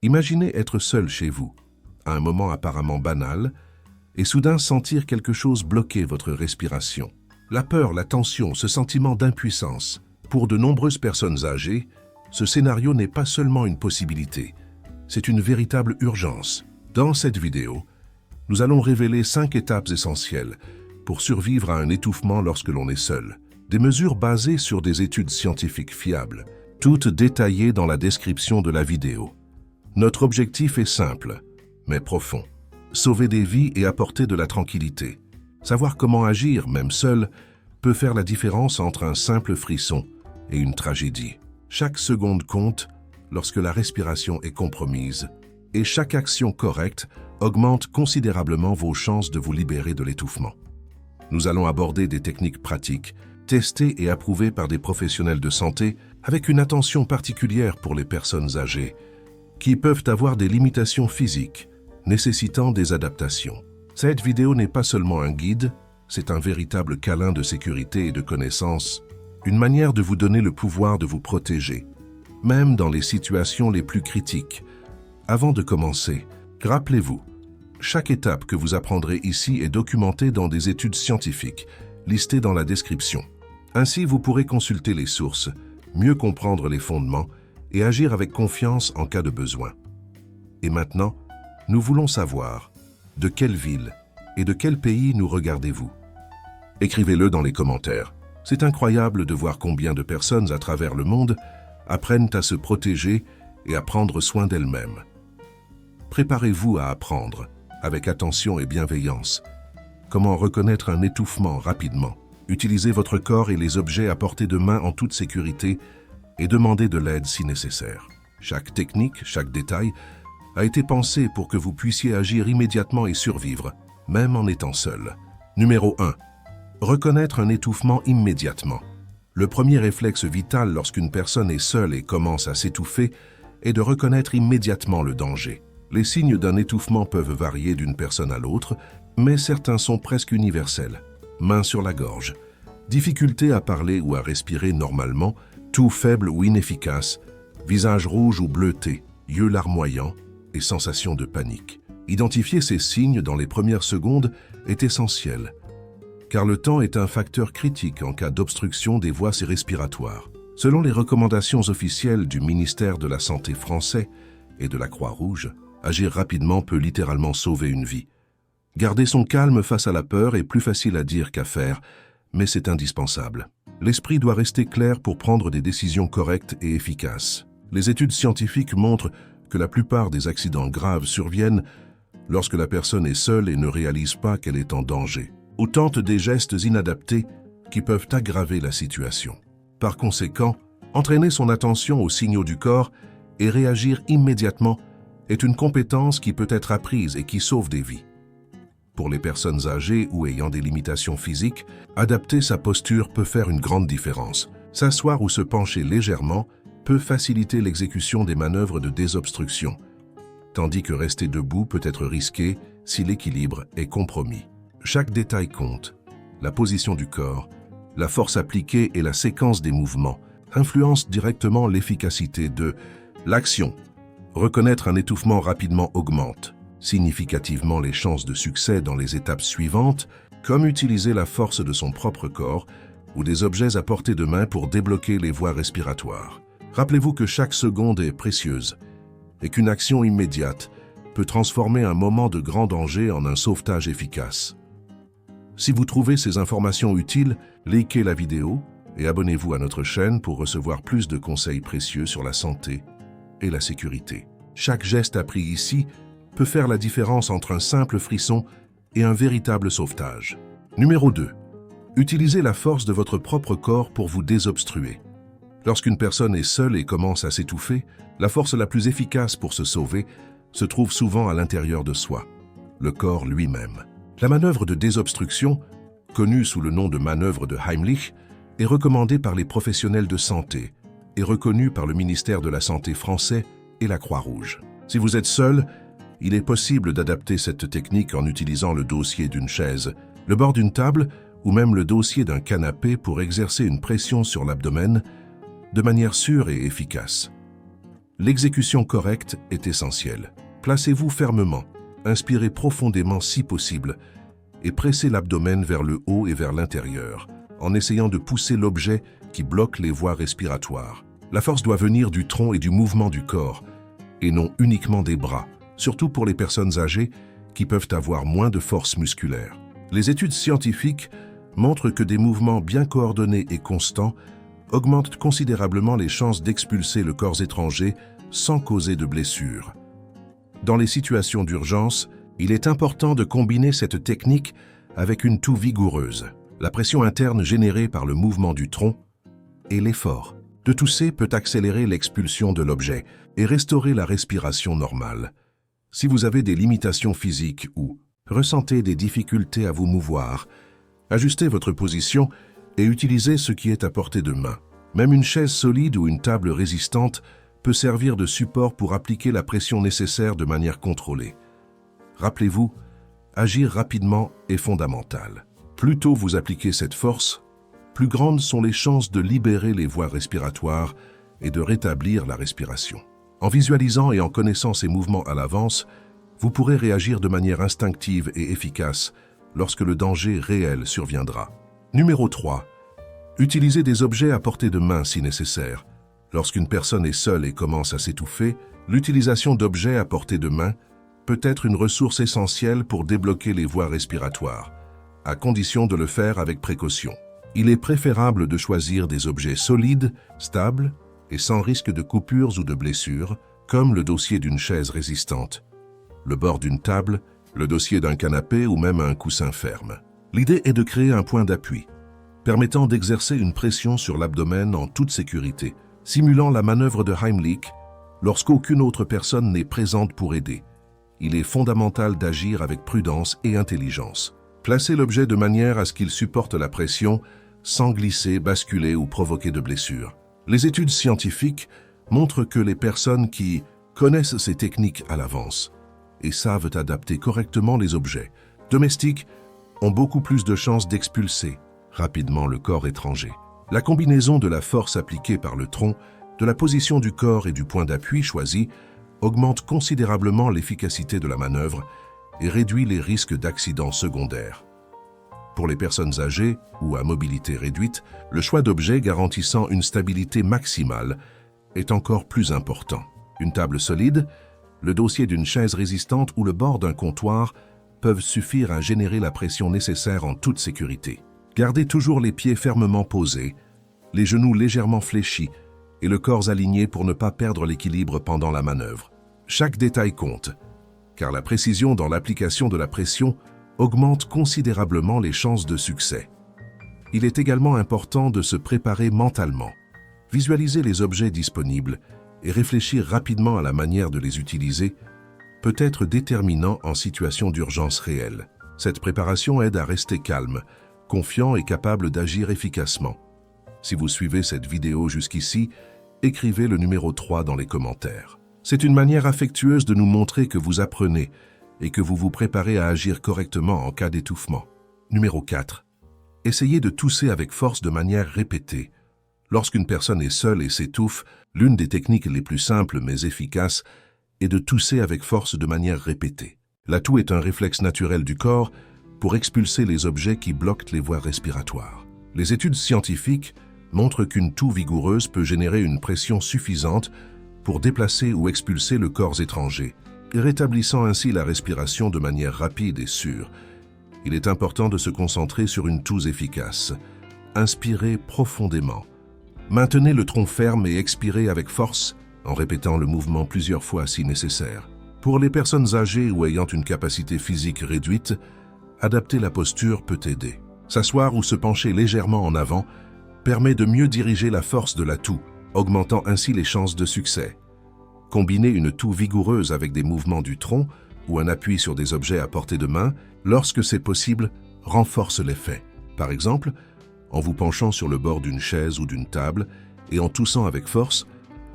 Imaginez être seul chez vous, à un moment apparemment banal, et soudain sentir quelque chose bloquer votre respiration. La peur, la tension, ce sentiment d'impuissance. Pour de nombreuses personnes âgées, ce scénario n'est pas seulement une possibilité, c'est une véritable urgence. Dans cette vidéo, nous allons révéler 5 étapes essentielles pour survivre à un étouffement lorsque l'on est seul. Des mesures basées sur des études scientifiques fiables, toutes détaillées dans la description de la vidéo. Notre objectif est simple, mais profond. Sauver des vies et apporter de la tranquillité. Savoir comment agir, même seul, peut faire la différence entre un simple frisson et une tragédie. Chaque seconde compte lorsque la respiration est compromise, et chaque action correcte augmente considérablement vos chances de vous libérer de l'étouffement. Nous allons aborder des techniques pratiques, testées et approuvées par des professionnels de santé, avec une attention particulière pour les personnes âgées, qui peuvent avoir des limitations physiques, nécessitant des adaptations. Cette vidéo n'est pas seulement un guide, c'est un véritable câlin de sécurité et de connaissance, une manière de vous donner le pouvoir de vous protéger, même dans les situations les plus critiques. Avant de commencer, rappelez-vous, chaque étape que vous apprendrez ici est documentée dans des études scientifiques, listées dans la description. Ainsi, vous pourrez consulter les sources, mieux comprendre les fondements et agir avec confiance en cas de besoin. Et maintenant, nous voulons savoir de quelle ville et de quel pays nous regardez-vous. Écrivez-le dans les commentaires. C'est incroyable de voir combien de personnes à travers le monde apprennent à se protéger et à prendre soin d'elles-mêmes. Préparez-vous à apprendre, avec attention et bienveillance, comment reconnaître un étouffement rapidement. Utilisez votre corps et les objets à portée de main en toute sécurité et demandez de l'aide si nécessaire. Chaque technique, chaque détail a été pensé pour que vous puissiez agir immédiatement et survivre, même en étant seul. Numéro 1. Reconnaître un étouffement immédiatement. Le premier réflexe vital lorsqu'une personne est seule et commence à s'étouffer est de reconnaître immédiatement le danger. Les signes d'un étouffement peuvent varier d'une personne à l'autre, mais certains sont presque universels. Main sur la gorge, difficulté à parler ou à respirer normalement, toux faible ou inefficace, visage rouge ou bleuté, yeux larmoyants et sensation de panique. Identifier ces signes dans les premières secondes est essentiel, car le temps est un facteur critique en cas d'obstruction des voies respiratoires. Selon les recommandations officielles du ministère de la Santé français et de la Croix-Rouge, agir rapidement peut littéralement sauver une vie. Garder son calme face à la peur est plus facile à dire qu'à faire, mais c'est indispensable. L'esprit doit rester clair pour prendre des décisions correctes et efficaces. Les études scientifiques montrent que la plupart des accidents graves surviennent lorsque la personne est seule et ne réalise pas qu'elle est en danger, ou tente des gestes inadaptés qui peuvent aggraver la situation. Par conséquent, entraîner son attention aux signaux du corps et réagir immédiatement est une compétence qui peut être apprise et qui sauve des vies. Pour les personnes âgées ou ayant des limitations physiques, adapter sa posture peut faire une grande différence. S'asseoir ou se pencher légèrement peut faciliter l'exécution des manœuvres de désobstruction, tandis que rester debout peut être risqué si l'équilibre est compromis. Chaque détail compte. La position du corps, la force appliquée et la séquence des mouvements influencent directement l'efficacité de l'action. Reconnaître un étouffement rapidement augmente significativement les chances de succès dans les étapes suivantes, comme utiliser la force de son propre corps ou des objets à portée de main pour débloquer les voies respiratoires. Rappelez-vous que chaque seconde est précieuse et qu'une action immédiate peut transformer un moment de grand danger en un sauvetage efficace. Si vous trouvez ces informations utiles, likez la vidéo et abonnez-vous à notre chaîne pour recevoir plus de conseils précieux sur la santé et la sécurité. Chaque geste appris ici peut faire la différence entre un simple frisson et un véritable sauvetage. Numéro 2. Utilisez la force de votre propre corps pour vous désobstruer. Lorsqu'une personne est seule et commence à s'étouffer, la force la plus efficace pour se sauver se trouve souvent à l'intérieur de soi, le corps lui-même. La manœuvre de désobstruction, connue sous le nom de manœuvre de Heimlich, est recommandée par les professionnels de santé et reconnue par le ministère de la Santé français et la Croix-Rouge. Si vous êtes seul, il est possible d'adapter cette technique en utilisant le dossier d'une chaise, le bord d'une table ou même le dossier d'un canapé pour exercer une pression sur l'abdomen de manière sûre et efficace. L'exécution correcte est essentielle. Placez-vous fermement, inspirez profondément si possible et pressez l'abdomen vers le haut et vers l'intérieur, en essayant de pousser l'objet qui bloque les voies respiratoires. La force doit venir du tronc et du mouvement du corps, et non uniquement des bras, surtout pour les personnes âgées qui peuvent avoir moins de force musculaire. Les études scientifiques montrent que des mouvements bien coordonnés et constants augmentent considérablement les chances d'expulser le corps étranger sans causer de blessures. Dans les situations d'urgence, il est important de combiner cette technique avec une toux vigoureuse, la pression interne générée par le mouvement du tronc et l'effort. De tousser peut accélérer l'expulsion de l'objet et restaurer la respiration normale. Si vous avez des limitations physiques ou ressentez des difficultés à vous mouvoir, ajustez votre position et utilisez ce qui est à portée de main. Même une chaise solide ou une table résistante peut servir de support pour appliquer la pression nécessaire de manière contrôlée. Rappelez-vous, agir rapidement est fondamental. Plus tôt vous appliquez cette force, plus grandes sont les chances de libérer les voies respiratoires et de rétablir la respiration. En visualisant et en connaissant ces mouvements à l'avance, vous pourrez réagir de manière instinctive et efficace lorsque le danger réel surviendra. Numéro 3. Utilisez des objets à portée de main si nécessaire. Lorsqu'une personne est seule et commence à s'étouffer, l'utilisation d'objets à portée de main peut être une ressource essentielle pour débloquer les voies respiratoires, à condition de le faire avec précaution. Il est préférable de choisir des objets solides, stables et sans risque de coupures ou de blessures, comme le dossier d'une chaise résistante, le bord d'une table, le dossier d'un canapé ou même un coussin ferme. L'idée est de créer un point d'appui, permettant d'exercer une pression sur l'abdomen en toute sécurité, simulant la manœuvre de Heimlich lorsqu'aucune autre personne n'est présente pour aider. Il est fondamental d'agir avec prudence et intelligence. Placez l'objet de manière à ce qu'il supporte la pression sans glisser, basculer ou provoquer de blessures. Les études scientifiques montrent que les personnes qui connaissent ces techniques à l'avance et savent adapter correctement les objets domestiques ont beaucoup plus de chances d'expulser rapidement le corps étranger. La combinaison de la force appliquée par le tronc, de la position du corps et du point d'appui choisi augmente considérablement l'efficacité de la manœuvre et réduit les risques d'accidents secondaires. Pour les personnes âgées ou à mobilité réduite, le choix d'objets garantissant une stabilité maximale est encore plus important. Une table solide, le dossier d'une chaise résistante ou le bord d'un comptoir peuvent suffire à générer la pression nécessaire en toute sécurité. Gardez toujours les pieds fermement posés, les genoux légèrement fléchis et le corps aligné pour ne pas perdre l'équilibre pendant la manœuvre. Chaque détail compte, car la précision dans l'application de la pression augmente considérablement les chances de succès. Il est également important de se préparer mentalement, visualiser les objets disponibles et réfléchir rapidement à la manière de les utiliser peut être déterminant en situation d'urgence réelle. Cette préparation aide à rester calme, confiant et capable d'agir efficacement. Si vous suivez cette vidéo jusqu'ici, écrivez le numéro 3 dans les commentaires. C'est une manière affectueuse de nous montrer que vous apprenez et que vous vous préparez à agir correctement en cas d'étouffement. Numéro 4. Essayez de tousser avec force de manière répétée. Lorsqu'une personne est seule et s'étouffe, l'une des techniques les plus simples mais efficaces est de tousser avec force de manière répétée. La toux est un réflexe naturel du corps pour expulser les objets qui bloquent les voies respiratoires. Les études scientifiques montrent qu'une toux vigoureuse peut générer une pression suffisante pour déplacer ou expulser le corps étranger, rétablissant ainsi la respiration de manière rapide et sûre. Il est important de se concentrer sur une toux efficace. Inspirez profondément. Maintenez le tronc ferme et expirez avec force en répétant le mouvement plusieurs fois si nécessaire. Pour les personnes âgées ou ayant une capacité physique réduite, adapter la posture peut aider. S'asseoir ou se pencher légèrement en avant permet de mieux diriger la force de la toux, augmentant ainsi les chances de succès. Combiner une toux vigoureuse avec des mouvements du tronc ou un appui sur des objets à portée de main, lorsque c'est possible, renforce l'effet. Par exemple, en vous penchant sur le bord d'une chaise ou d'une table et en toussant avec force,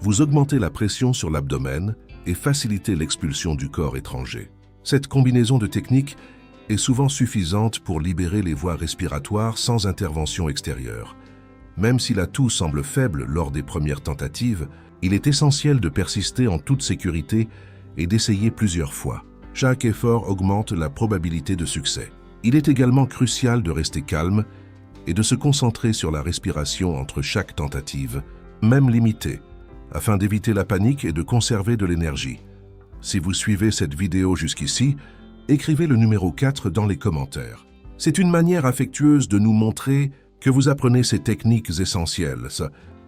vous augmentez la pression sur l'abdomen et facilitez l'expulsion du corps étranger. Cette combinaison de techniques est souvent suffisante pour libérer les voies respiratoires sans intervention extérieure. Même si la toux semble faible lors des premières tentatives, Il est essentiel de persister en toute sécurité et d'essayer plusieurs fois. Chaque effort augmente la probabilité de succès. Il est également crucial de rester calme et de se concentrer sur la respiration entre chaque tentative, même limitée, afin d'éviter la panique et de conserver de l'énergie. Si vous suivez cette vidéo jusqu'ici, écrivez le numéro 4 dans les commentaires. C'est une manière affectueuse de nous montrer que vous apprenez ces techniques essentielles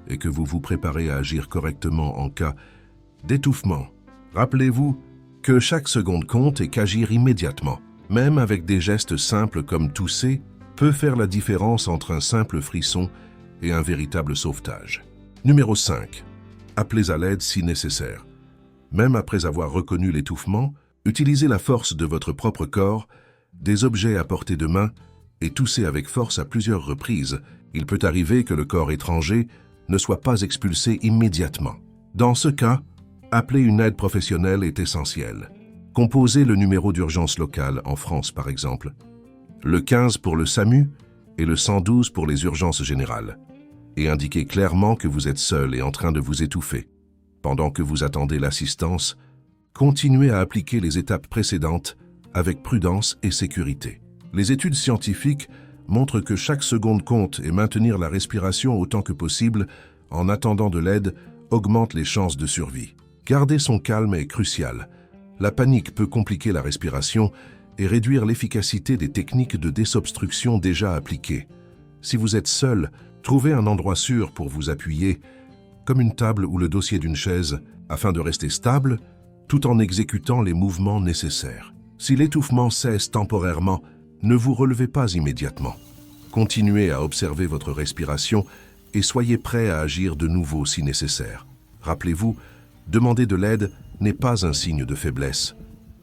et que vous vous préparez à agir correctement en cas d'étouffement. Rappelez-vous que chaque seconde compte et qu'agir immédiatement, même avec des gestes simples comme tousser, peut faire la différence entre un simple frisson et un véritable sauvetage. Numéro 5. Appelez à l'aide si nécessaire. Même après avoir reconnu l'étouffement, utilisez la force de votre propre corps, des objets à portée de main et toussez avec force à plusieurs reprises. Il peut arriver que le corps étranger ne soit pas expulsé immédiatement. Dans ce cas, appeler une aide professionnelle est essentiel. Composez le numéro d'urgence local, en France par exemple, le 15 pour le SAMU et le 112 pour les urgences générales, et indiquez clairement que vous êtes seul et en train de vous étouffer. Pendant que vous attendez l'assistance, continuez à appliquer les étapes précédentes avec prudence et sécurité. Les études scientifiques montrent que chaque seconde compte et maintenir la respiration autant que possible en attendant de l'aide augmente les chances de survie. Garder son calme est crucial. La panique peut compliquer la respiration et réduire l'efficacité des techniques de désobstruction déjà appliquées. Si vous êtes seul, trouvez un endroit sûr pour vous appuyer, comme une table ou le dossier d'une chaise, afin de rester stable, tout en exécutant les mouvements nécessaires. Si l'étouffement cesse temporairement, ne vous relevez pas immédiatement. Continuez à observer votre respiration et soyez prêt à agir de nouveau si nécessaire. Rappelez-vous, demander de l'aide n'est pas un signe de faiblesse,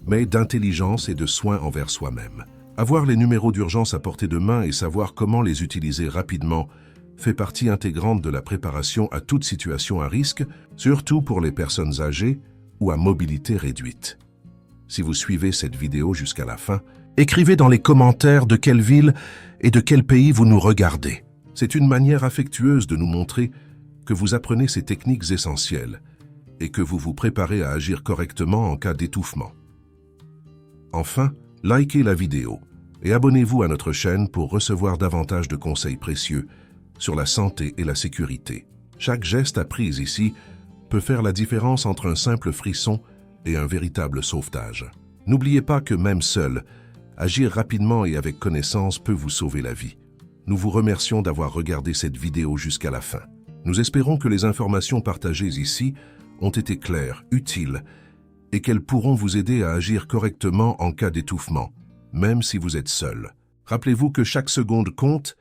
mais d'intelligence et de soin envers soi-même. Avoir les numéros d'urgence à portée de main et savoir comment les utiliser rapidement fait partie intégrante de la préparation à toute situation à risque, surtout pour les personnes âgées ou à mobilité réduite. Si vous suivez cette vidéo jusqu'à la fin, écrivez dans les commentaires de quelle ville et de quel pays vous nous regardez. C'est une manière affectueuse de nous montrer que vous apprenez ces techniques essentielles et que vous vous préparez à agir correctement en cas d'étouffement. Enfin, likez la vidéo et abonnez-vous à notre chaîne pour recevoir davantage de conseils précieux sur la santé et la sécurité. Chaque geste appris ici peut faire la différence entre un simple frisson et un véritable sauvetage. N'oubliez pas que même seul, agir rapidement et avec connaissance peut vous sauver la vie. Nous vous remercions d'avoir regardé cette vidéo jusqu'à la fin. Nous espérons que les informations partagées ici ont été claires, utiles et qu'elles pourront vous aider à agir correctement en cas d'étouffement, même si vous êtes seul. Rappelez-vous que chaque seconde compte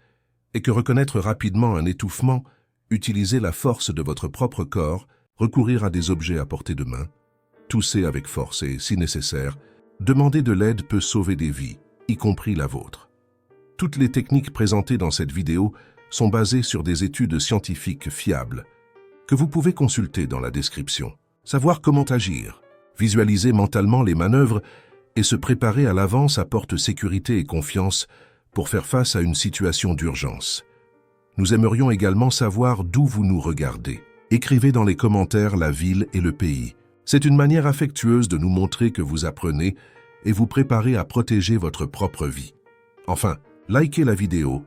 et que reconnaître rapidement un étouffement, utiliser la force de votre propre corps, recourir à des objets à portée de main, tousser avec force et, si nécessaire, demander de l'aide peut sauver des vies, y compris la vôtre. Toutes les techniques présentées dans cette vidéo sont basées sur des études scientifiques fiables que vous pouvez consulter dans la description. Savoir comment agir, visualiser mentalement les manœuvres et se préparer à l'avance apporte sécurité et confiance pour faire face à une situation d'urgence. Nous aimerions également savoir d'où vous nous regardez. Écrivez dans les commentaires la ville et le pays. C'est une manière affectueuse de nous montrer que vous apprenez et vous préparez à protéger votre propre vie. Enfin, likez la vidéo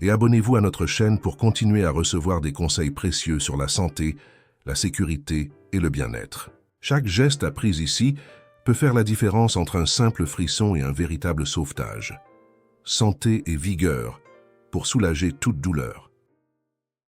et abonnez-vous à notre chaîne pour continuer à recevoir des conseils précieux sur la santé, la sécurité et le bien-être. Chaque geste appris ici peut faire la différence entre un simple frisson et un véritable sauvetage. Santé et vigueur pour soulager toute douleur.